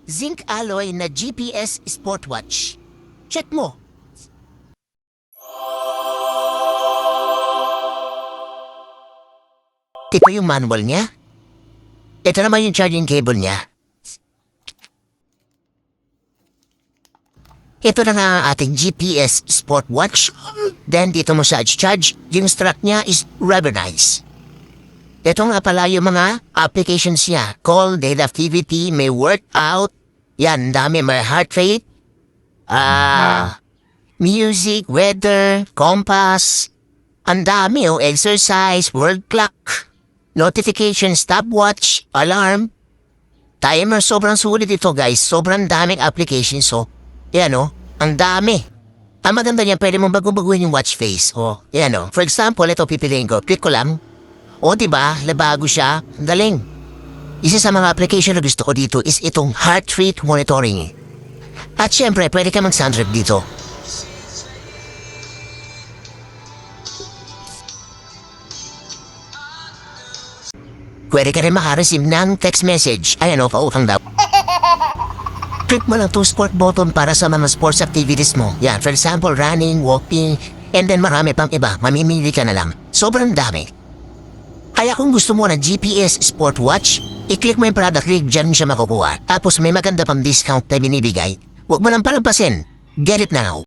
zinc alloy na GPS Sportwatch. Check mo. Ito yung manual niya. Ito naman yung charging cable niya. Ito na nga ang ating GPS Sportwatch. Then dito mo sa charge, yung strap niya is rubberized. Ito nga pala yung mga applications niya. Call, data activity, may workout. Yan, dami. May heart rate. Music, weather, compass. Ang dami o exercise, world clock. Notification, stopwatch, alarm. Timer, sobrang sulit ito guys. Sobrang daming applications. So, yan o, ang dami. Ang maganda niyan, pwede mong bago-baguhin yung watch face. O, yan o. For example, ito pipiliin ko. Click ko lang. O, diba? Labago siya. Ang galing. Isa sa mga application na gusto ko dito is itong heart rate monitoring. At syempre, pwede ka mag-sound trip dito. Pwede ka rin makareceive ng text message. Ayan o, pautang daw. Click mo lang itong sport button para sa mga sports activities mo. Yan, for example, running, walking, and then marami pang iba. Mamimili ka na lang. Sobrang dami. Kaya kung gusto mo ng GPS Sportwatch, i-click mo yung product link, dyan siya makukuha. Tapos may maganda pang discount na binibigay. Huwag mo lang palampasin. Get it now.